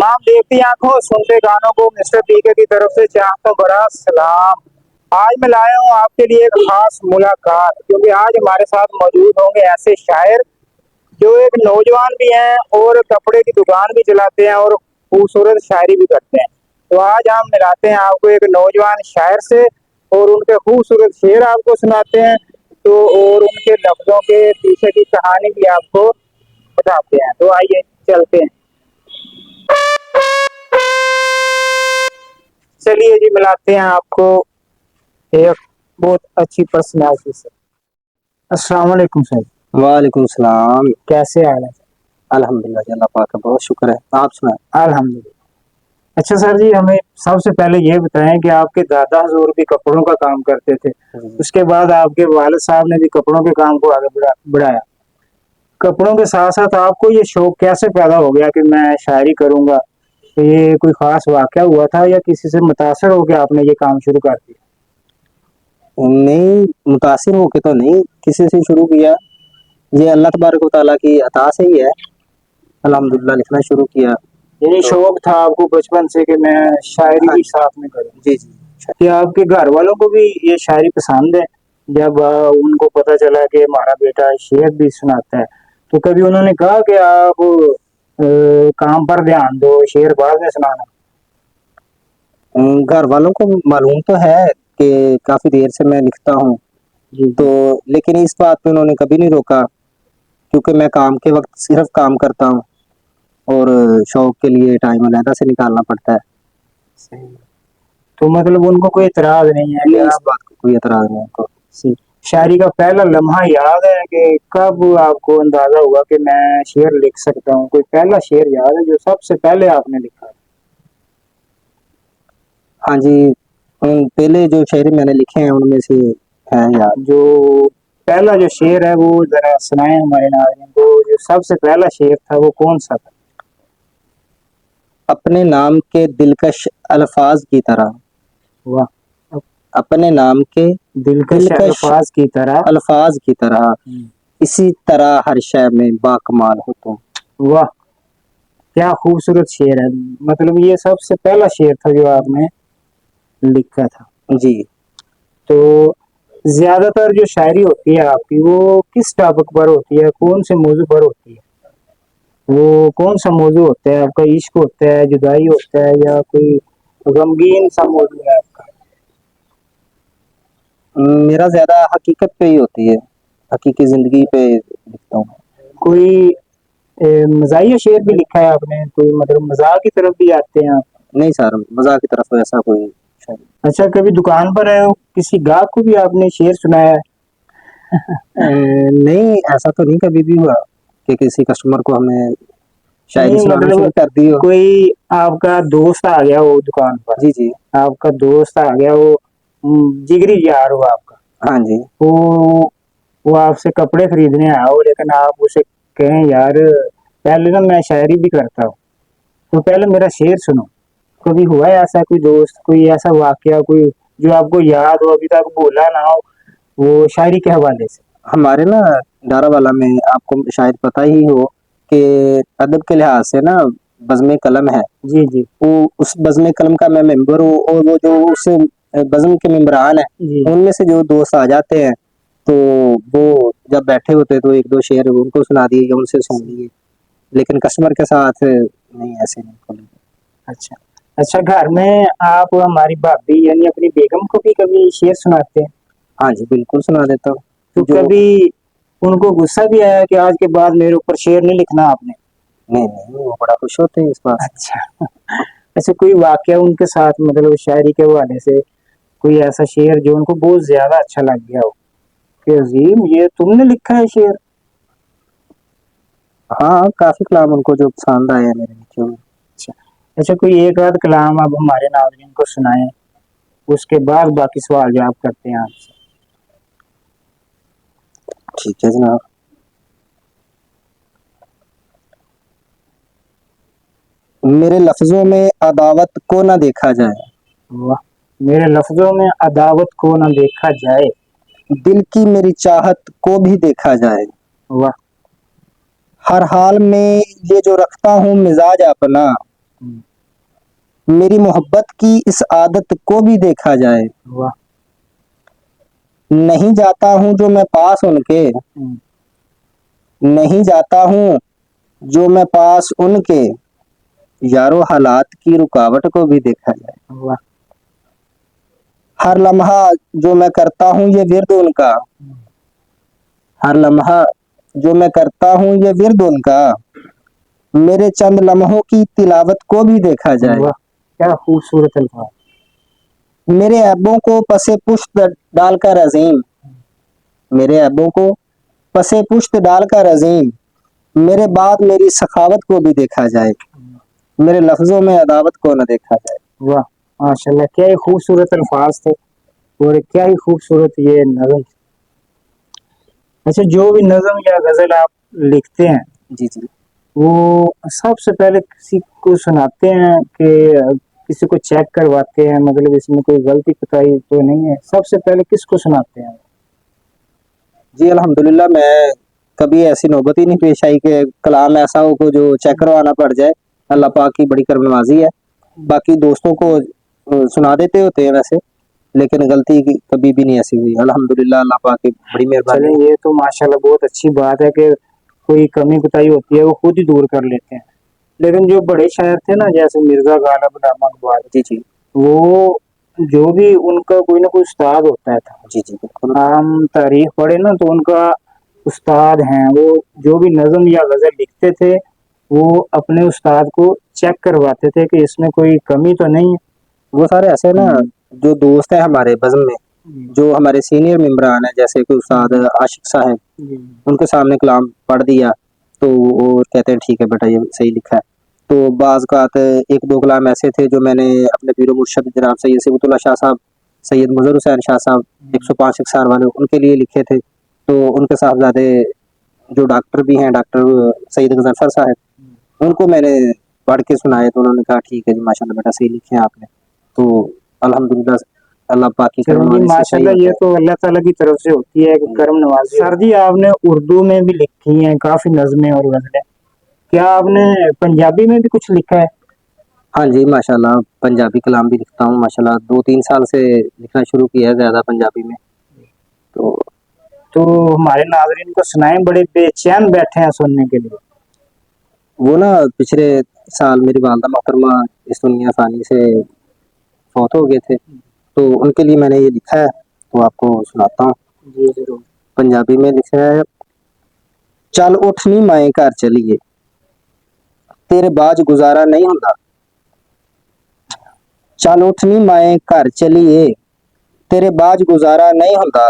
तमाम देखती आंखों सुनते गानों को मिस्टर पीके की तरफ से चाहता हूँ बड़ा सलाम। आज मैं लाया हूँ आपके लिए एक खास मुलाकात, क्योंकि आज हमारे साथ मौजूद होंगे ऐसे शायर जो एक नौजवान भी हैं और कपड़े की दुकान भी चलाते हैं और खूबसूरत शायरी भी करते हैं। तो आज हम मिलाते हैं आपको एक नौजवान शायर से और उनके खूबसूरत शेर आपको सुनाते हैं, तो और उनके लफ्जों के पीछे की कहानी भी आपको बताते हैं। तो आइए चलते हैं। चलिए जी, मिलाते हैं आपको एक बहुत अच्छी पर्सनैलिटी से। अस्सलाम वालेकुम सर। वालेकुम सलाम। कैसे हाल है? अल्हम्दुलिल्लाह, अल्लाह पाक का बहुत शुक्र है। आप सुनाएं। अल्हम्दुलिल्लाह। अच्छा सर जी, हमें सबसे पहले ये बताएं कि आपके दादा हजूर भी कपड़ों का काम करते थे, उसके बाद आपके वालिद साहब ने भी कपड़ों के काम को आगे बढ़ाया। कपड़ों के साथ साथ आपको ये शौक कैसे पैदा हो गया कि मैं शायरी करूंगा? तो ये कोई खास वाकया हुआ था या किसी से मुतासर होकर आपने ये काम शुरू कर दिया? नहीं, मुतासिर होके तो नहीं, किसी से शुरू किया। ये अल्लाह तबारक व तआला की अता से ही है। अल्हम्दुलिल्लाह लिखना शुरू किया। यही तो शौक था आपको बचपन से कि मैं शायरी हाँ भी साथ में करूं? जी जी। क्या आपके घर वालों को भी ये शायरी पसंद है? जब उनको पता चला कि हमारा बेटा शेर भी सुनाता है, तो कभी उन्होंने कहा कि आप काम पर ध्यान दो, शेर बाद में सुनाना? घर वालों को मालूम तो है कि काफी देर से मैं लिखता हूँ, जी तो लेकिन इस बात पे उन्होंने कभी नहीं रोका, क्योंकि मैं काम के वक्त सिर्फ काम करता हूँ और शौक के लिए टाइम अलहदा से निकालना पड़ता है। सही। तो मतलब उनको कोई एतराज नहीं है कि नहीं, इस आप बात का कोई एतराज नहीं उनको। शायरी का पहला लम्हा याद है कि कब आपको अंदाजा हुआ कि मैं शेर लिख सकता हूँ? कोई पहला शेर याद है जो सबसे पहले आपने लिखा? हाँ जी, पहले जो शायरी मैंने लिखे हैं उनमें से है याद। जो पहला जो शेर है वो जरा सुनाए हमारे नाज़रीन को। जो सबसे पहला शेर था वो कौन सा था? अपने नाम के दिलकश अल्फाज की तरह, वाह। अपने नाम के दिलकश दिलकश अल्फाज की तरह। अल्फाज की तरह, इसी तरह हर शय में बाकमाल हो तुम। वाह, क्या खूबसूरत शेर है। मतलब ये सबसे पहला शेर था जो आपने लिखा था। जी। तो ज्यादातर जो शायरी होती है आपकी वो किस टॉपिक पर होती है, कौन से मौजू पर होती है? वो कौन सा मौजू होता है आपका? इश्क होता है, जुदाई होता है, या कोई गमगीन सा मौजू है आपका? मेरा ज्यादा हकीकत पे ही होती है, हकीकी जिंदगी पे लिखता हूँ। कोई मजाहिया शेर भी लिखा है आपने? कोई मतलब मजाक की तरफ भी आते हैं आप? नहीं सर, मजाक की तरफ ऐसा कोई शायरी। अच्छा, कभी दुकान पर आए हो, किसी गाहक को भी आपने शेर सुनाया है? नहीं, ऐसा तो नहीं कभी भी हुआ कि किसी कस्टमर को हमें शायरी नहीं सुनाना मतलब शुरू कर दी हो। कोई आपका दोस्त आ गया वो दुकान पर, जी जी। आपका दोस्त आ गया वो, जिगरी यार हो आपका, हाँ जी। वो आपसे कपड़े खरीदने आया हो, लेकिन आप उसे कहें यार पहले ना मैं शायरी भी करता हूँ, तो पहले मेरा शेर सुनो। कभी हुआ है ऐसा कोई दोस्त, कोई ऐसा वाकया कोई जो आपको याद हो, अभी तक बोला ना हो, वो शायरी के हवाले से? हमारे ना डारावाला में, आपको शायद पता ही हो कि अदब के लिहाज से ना बज़्म कलम है। जी जी वो उस बज़्म कलम का मैं मेंबर हूँ, और वो जो उस बज़्म के मेंबरान हैं, जी। उनमें से जो दोस्त आ जाते हैं, तो वो जब बैठे होते तो एक दो शेर उनको सुना दिए या उनसे सुन लिए, लेकिन कस्टमर के साथ नहीं, ऐसे नहीं खोले। अच्छा अच्छा, घर में आप हमारी भाभी यानी अपनी बेगम को भी कभी शेर सुनाते हैं? हाँ जी, बिल्कुल सुना देता हूँ। तो जो कभी उनको गुस्सा भी आया कि आज के बाद मेरे ऊपर शेर नहीं लिखना आपने? नहीं नहीं, वो बड़ा खुश होते हैं इस बात से। अच्छा। ऐसे कोई वाकया उनके साथ मतलब शायरी के हवाले से, कोई ऐसा शेर जो उनको बहुत ज्यादा अच्छा लग गया हो कि अजीम ये तुमने लिखा है शेर? हाँ, काफी कलाम उनको जो पसंद आए हैं मेरे लिखे हुए। अच्छा अच्छा, कोई एक आध कलाम आप हमारे नाज़रीन को सुनाएं, उसके बाद बाकी सवाल जवाब करते हैं आपसे। ठीक है जनाब। मेरे लफ्जों में अदावत को ना देखा जाए, वाह। मेरे लफ्जों में अदावत को ना देखा जाए। दिल की मेरी चाहत को भी देखा जाए, वाह। हर हाल में ये जो रखता हूँ मिजाज अपना, मेरी मोहब्बत की इस आदत को भी देखा जाए, वाह। नहीं जाता हूँ जो मैं पास उनके, नहीं जाता हूँ जो मैं पास उनके, यारो हालात की रुकावट को भी देखा जाए, वाह। हर लम्हा जो मैं करता हूँ ये विर्द उनका, हर लम्हा जो मैं करता हूँ ये विर्द उनका, मेरे चंद लम्हों की तिलावत को भी देखा जाए, वाह, क्या खूबसूरत अल्फाज। मेरे ऐबों को पसे पुश्त डालकर अजीम, मेरे ऐबों को पसे पुश्त डालकर अजीम, मेरे बाद मेरी सखावत को भी देखा जाए, मेरे लफ्जों में अदावत को न देखा जाए। वाह, माशाल्लाह, क्या ही खूबसूरत अल्फाज थे और क्या ही खूबसूरत ये नज़म। अच्छा, जो भी नज़म या गजल आप लिखते हैं जी जी वो सबसे पहले किसी को सुनाते हैं कि किसी को चेक करवाते हैं, मतलब इसमें कोई गलती कोताही तो नहीं है, सबसे पहले किसको सुनाते हैं? जी अल्हम्दुलिल्लाह, मैं कभी ऐसी नौबत ही नहीं पेश आई कि कलाम ऐसा हो को जो चेक करवाना पड़ जाए। अल्लाह पाक की बड़ी करमनवाजी है। बाकी दोस्तों को सुना देते होते हैं वैसे, लेकिन गलती की कभी भी नहीं ऐसी हुई। अल्हम्दुलिल्लाह, अल्लाह पाक की बड़ी मेहरबानी चलें, है। ये तो माशाल्लाह बहुत अच्छी बात है कि कोई कमी कोताही होती है वो खुद ही दूर कर लेते हैं। लेकिन जो बड़े शायर थे ना, जैसे मिर्जा गालिब अहमद इकबाल, जी जी वो जो भी उनका कोई ना कोई उस्ताद होता था। जी जी बिल्कुल। हम तारीख पढ़े ना तो उनका उस्ताद हैं वो, जो भी नज़म या गजल लिखते थे वो अपने उस्ताद को चेक करवाते थे कि इसमें कोई कमी तो नहीं है। वो सारे ऐसे ना जो दोस्त हैं हमारे बज़म में, जो हमारे सीनियर मेंबरान हैं, जैसे कि उस्ताद आशिक साहब, उनके सामने कलाम पढ़ दिया तो वो कहते हैं ठीक है बेटा ये सही लिखा है। तो बाज़ एक दो कलाम ऐसे थे जो मैंने अपने पीर मुर्शद जनाब सैयद सिबतुल्लाह शाह साहब, सैयद मुज़र हुसैन शाह साहब 105 इकसार वाले, उनके लिए लिखे थे। तो उनके साहबजादे जो डॉक्टर भी हैं, डॉक्टर सैयद गजनफर साहब, उनको मैंने पढ़ के सुनाए तो उन्होंने कहा ठीक है जी माशाल्लाह बेटा सही लिखे हैं आपने। तो अल्हम्दुलिल्लाह अल्लाह पाक की चलो जी, करम से सही माशाल्लाह, होता ये है। तो अल्लाह ताला की तरफ से होती है कि करम नवाजी। सर जी, आपने उर्दू में भी लिखी हैं काफी नज़में और गजलें, क्या आपने पंजाबी में भी कुछ लिखा है? हाँ जी, माशाल्लाह पंजाबी कलाम भी लिखता हूँ माशाल्लाह, 2-3 साल से लिखना शुरू किया है ज़्यादा पंजाबी में। तो तो हमारे नाज़रीन को सुनाएं, बड़े बेचैन बैठे हैं सुनने के लिए। वो ना पिछले साल मेरी वालिदा मोहतरमा इस दुनिया फ़ानी से फ़ौत हो गए थे, तो उनके लिए मैंने ये लिखा है, तो आपको सुनाता हूँ। जी जरूर। पंजाबी में लिखा है, चल उठ नी माए घर चलीए, तेरे बाज गुजारा नहीं हुंदा। चल उठ नी माए घर चलीए, तेरे बाज गुजारा नहीं हुंदा।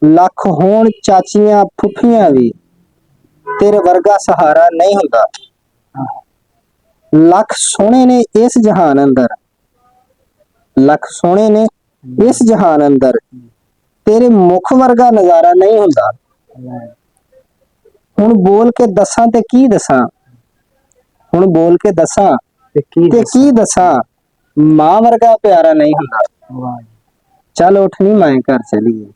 लख होण चाचियां फुफियां भी, तेरे वर्गा सहारा नहीं हुंदा। लख सोहणे ने इस जहान अंदर, लख सोहणे ने इस जहान अंदर, तेरे मुख वर्गा नजारा नहीं हुंदा। हुण बोल के दसां ते की दसां, हुण बोल के दसां ते ते की दसां, मां वर्गा प्यारा नहीं हुंदा। वाह चल उठ नी माए घर चलीए,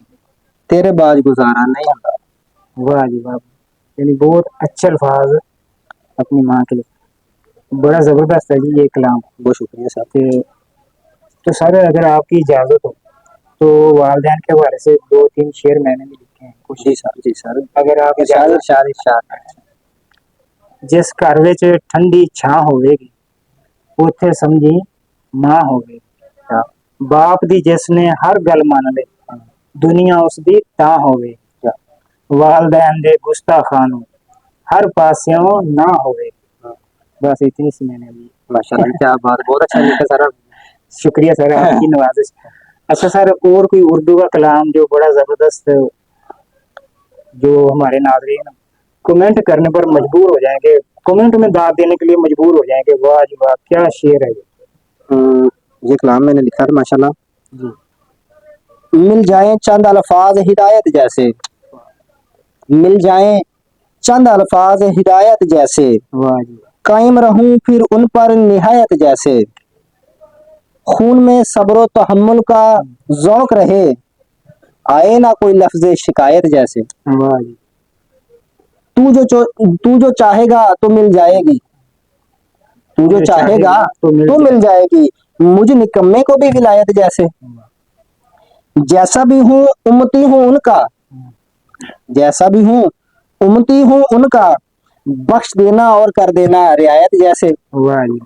तेरे बाज गुजारा नहीं हुंदा। वाह जी वाह, यानी बहुत अच्छे अल्फाज अपनी माँ के लिए, बड़ा जबरदस्त है जी ये कलाम। बहुत शुक्रिया साहब। तो सर, अगर आपकी इजाजत हो तो वालिदैन के हवाले से 2-3 शेर मैंने भी लिखे हैं कुछ, जी सर, जी सर। अगर आप इरशाद इजाजत। इरशाद इरशाद। जिस घर विच ठंडी छां होवेगी उत्थे समझी मां होवेगी, बाप दी जिसने हर गल मन ले दुनिया उसदी तां होवेगी, वालिदैन दे गुस्ताखानों हर पास्यों ना होवेगी। बस इतनी सी मैंने भी। माशाल्लाह क्या बात, बहुत अच्छा लिखा सर आप। शुक्रिया सर, आपकी नवाजिश। अच्छा सर, और कोई उर्दू का कलाम जो बड़ा जबरदस्त, जो हमारे नाज़रीन कमेंट करने पर मजबूर हो जाएंगे, कमेंट में दाद देने के लिए मजबूर हो जाएंगे, वाह जी वाह क्या शेर है ये कलाम मैंने लिखा था माशाल्लाह। जी। मिल जाए चंद अल्फाज हिदायत जैसे, मिल जाए चंद अल्फाज हिदायत जैसे, वाह जी कायम रहूं फिर उन पर निहायत जैसे, खून में सब्र तहम्मुल का ज़ौक रहे, आए ना कोई लफ्ज़ शिकायत जैसे। वाह जी। तू जो चाहेगा तो मिल जाएगी, تو جو چاہے گا تو مل جائے گی، مجھ نکمے کو بھی ولایت جیسے، جیسا بھی ہوں امتی ہوں ان کا، جیسا بھی ہوں امتی ہوں ان کا، بخش دینا اور کر دینا رعایت جیسے۔ واہ جی،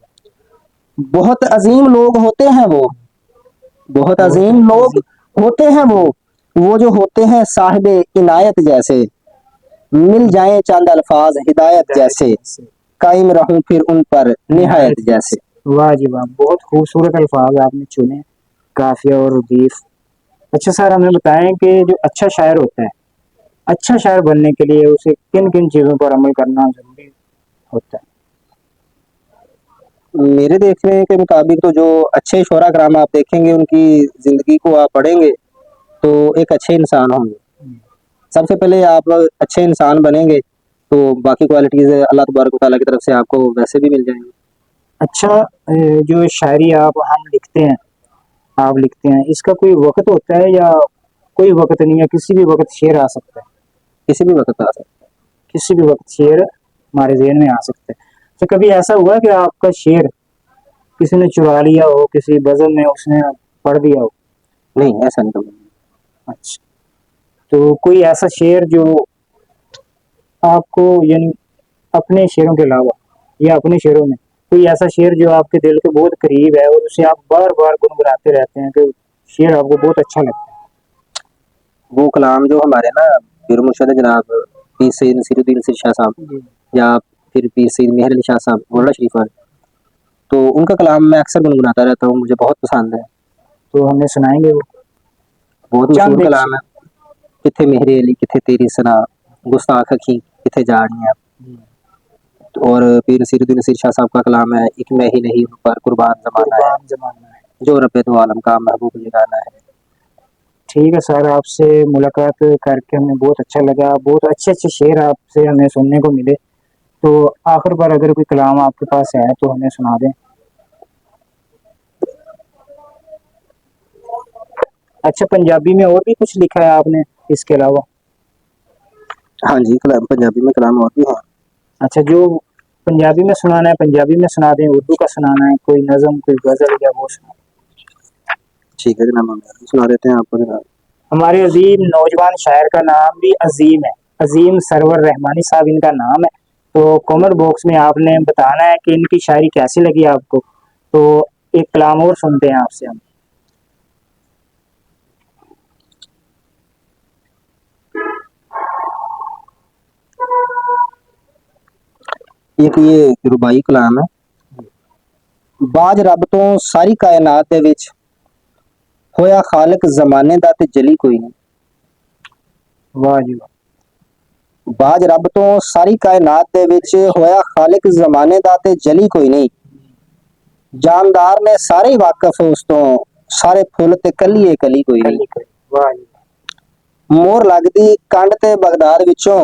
بہت عظیم لوگ ہوتے ہیں وہ، بہت عظیم لوگ ہوتے ہیں وہ جو ہوتے ہیں صاحب عنایت جیسے، مل جائیں چند الفاظ ہدایت جیسے، قائم رہوں پھر ان پر نہایت جیسے۔ واہ جی واہ، بہت خوبصورت الفاظ آپ نے چنے، قافیہ اور ردیف۔ اچھا سر، ہمیں بتائیں کہ جو اچھا شاعر ہوتا ہے، اچھا شاعر بننے کے لیے اسے کن کن چیزوں پر عمل کرنا ضروری ہوتا ہے؟ میرے دیکھنے کے مطابق تو جو اچھے شعراء کرام آپ دیکھیں گے، ان کی زندگی کو آپ پڑھیں گے تو ایک اچھے انسان ہوں گے۔ سب سے پہلے آپ اچھے انسان بنیں گے تو باقی کوالٹیز اللہ تبارک و تعالیٰ کی طرف سے آپ کو ویسے بھی مل جائیں گے۔ اچھا، جو شاعری ہم لکھتے ہیں، آپ لکھتے ہیں، اس کا کوئی وقت ہوتا ہے یا کوئی وقت نہیں ہے، کسی بھی وقت شعر آ سکتا ہے؟ کسی بھی وقت آ سکتا کسی بھی وقت شعر ہمارے ذہن میں آ سکتا ہے۔ تو کبھی ایسا ہوا کہ آپ کا شعر کسی نے چرا لیا ہو، کسی بزم میں اس نے پڑھ دیا ہو؟ ہے، نہیں ایسا نہیں کبھی۔ اچھا، تو کوئی ایسا شعر جو آپ کو، یعنی اپنے شعروں کے علاوہ یا اپنے شعروں میں کوئی ایسا شعر جو آپ کے دل کے بہت قریب ہے اور اسے آپ بار بار گنگناتے رہتے ہیں کہ شعر آپ کو بہت اچھا لگتا ہے؟ وہ کلام جو ہمارے نا پیر مرشد جناب پیر سید نصیر الدین نصیر شاہ صاحب جی، یا پھر پیر سید مہر علی شاہ صاحب مولانا شریف والے، تو ان کا کلام میں اکثر گنگناتا رہتا ہوں، مجھے بہت پسند ہے۔ تو ہمیں سنائیں گے وہ بہت چند مشہور ایک کلام ہے۔ کتھے مہر علی کتھے تیری سنا، گستاخ اکھی کتھے جاڑیاں، جی، اور پیر نصیر الدین نصیر شاہ صاحب کا کلام ہے، ایک میں ہی نہیں ہوں پر قربان زمانہ ہے، قربان زمانہ ہے۔ جو رب دو عالم کا محبوب جگانا ہے۔ ٹھیک ہے سر، آپ سے ملاقات کر کے ہمیں بہت اچھا لگا، بہت اچھے اچھے شعر آپ سے ہمیں سننے کو ملے۔ تو آخر پر اگر کوئی کلام آپ کے پاس ہے تو ہمیں سنا دیں۔ اچھا، پنجابی میں اور بھی کچھ لکھا ہے آپ نے اس کے علاوہ؟ ہاں جی، کلام پنجابی میں کلام اور بھی ہے۔ اچھا، جو پنجابی میں سنانا ہے پنجابی میں سنا دیں، اردو کا سنانا ہے، کوئی نظم کوئی غزل یا وہ سنا دیں۔ ٹھیک ہے جناب، ہم سنا دیتے ہیں آپ کو جناب۔ ہمارے عظیم نوجوان شاعر کا نام بھی عظیم ہے، عظیم سرور رحمانی صاحب ان کا نام ہے۔ تو کامنٹ باکس میں آپ نے بتانا ہے کہ ان کی شاعری کیسی لگی آپ کو۔ تو ایک کلام اور سنتے ہیں آپ سے ہم۔ ایک یہ ربائی کلام ہے۔ باج رب تو ساری کائنات دے وچ ہویا خالق زمانے دا تے جلی کوئی نہیں۔ واہ جی واہ، باج رب تو ساری کائنات دے وچ ہویا خالق زمانے دا تے جلی کوئی نہیں۔ جاندار نے سارے ہی واقف اس تو، سارے پھل تے کلی کلی کوئی نہیں۔ کلی کلی، واہ جی مور لگدی کنڈ تے بغداد وچوں،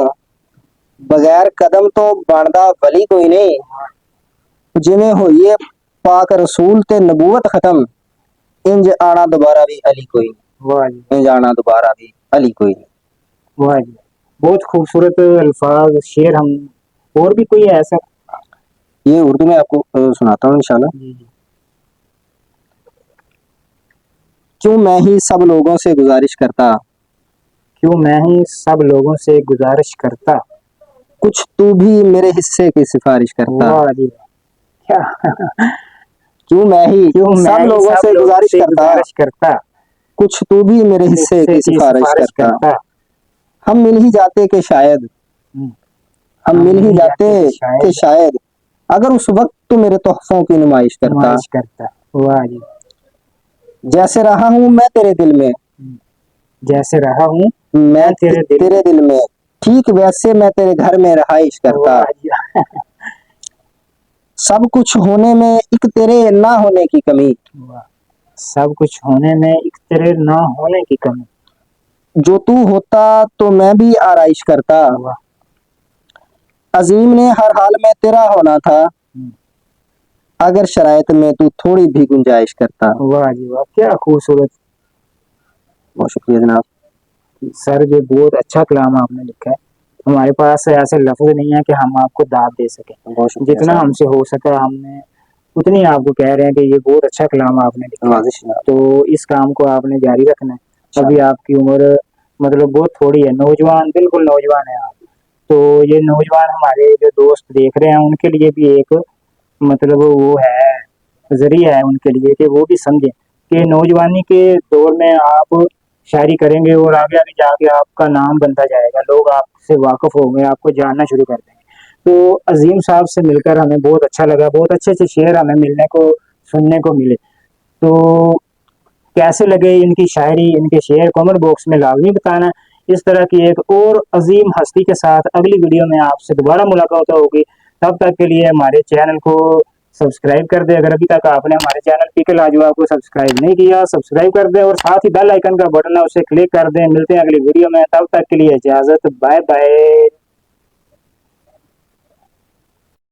بغیر قدم تو بندا ولی کوئی نہیں۔ جویں ہوئی ہے پاک رسول تے نبوت ختم، انج آنا دوبارہ بھی علی کوئی نہیں، واہ جی انج آنا دوبارہ بھی علی کوئی نہیں۔ واہ جی، بہت خوبصورت الفاظ شعر۔ ہم اور بھی کوئی ہے ایسا؟ یہ اردو میں آپ کو سناتا ہوں انشاءاللہ۔ جی جی، کیوں میں ہی سب لوگوں سے گزارش کرتا، کیوں میں ہی سب لوگوں سے گزارش کرتا، کچھ تو بھی میرے حصے کی سفارش کرتا۔ واہ جی کیا، کیوں میں ہی کیوں میں سب ہی لوگوں سب سے لوگوں گزارش سے کرتا، گزارش کرتا، کچھ تو بھی میرے حصے کی سفارش کرتا۔ ہم مل ہی جاتے کہ شاید، ہم مل ہی جاتے کہ شاید، اگر اس وقت تو میرے تحفوں کی نمائش کرتا۔ نمائش کرتا، واہ جی، جیسے رہا ہوں میں تیرے دل میں، جیسے رہا ہوں میں میں تیرے دل تیرے دل میں، ٹھیک ویسے میں تیرے گھر میں رہائش میں، کرتا۔ واہ جی سب کچھ ہونے میں ایک تیرے نہ ہونے کی کمی، واہ، سب کچھ ہونے میں ایک تیرے نہ ہونے کی کمی، جو تو ہوتا تو میں بھی آرائش کرتا۔ واہ، عظیم نے ہر حال میں تیرا ہونا تھا، اگر شرائط میں تو تھوڑی بھی گنجائش کرتا۔ واہ جی واہ، کیا خوبصورت بہت شکریہ جناب۔ سر، جو بہت اچھا کلام آپ نے لکھا ہے۔ ہمارے پاس ایسے لفظ نہیں ہے کہ ہم آپ کو داد دے سکیں، بہت شکریہ جتنا ہم صاحب۔ سے ہو سکا ہم نے उतनी आपको कह रहे हैं कि ये बहुत अच्छा कलाम आपने लिखा, नवाजिश जनाब। तो इस काम को आपने जारी रखना है। अभी आपकी उम्र मतलब बहुत थोड़ी है, नौजवान, बिल्कुल नौजवान है आप। तो ये नौजवान हमारे जो दोस्त देख रहे हैं उनके लिए भी एक मतलब वो है, जरिया है उनके लिए कि वो भी समझें कि नौजवानी के दौर में आप शायरी करेंगे और आगे आगे जाके आपका नाम बनता जाएगा, लोग आपसे वाकिफ होंगे, आपको जानना शुरू कर देंगे। तो अजीम साहब से मिलकर हमें बहुत अच्छा लगा, बहुत अच्छे अच्छे शेर हमें मिलने को सुनने को मिले। तो कैसे लगे इनकी शायरी, इनके शेर, कमेंट बॉक्स में लाजमी बताना। इस तरह की एक और अजीम हस्ती के साथ अगली वीडियो में आपसे दोबारा मुलाकात होगी। तब तक के लिए हमारे चैनल को सब्सक्राइब कर दे, अगर अभी तक आपने हमारे चैनल पीके लाजवाब को सब्सक्राइब नहीं किया, सब्सक्राइब कर दे और साथ ही बेल आइकन का बटन है उसे क्लिक कर दें। मिलते हैं अगली वीडियो में, तब तक के लिए इजाजत, बाय बाय।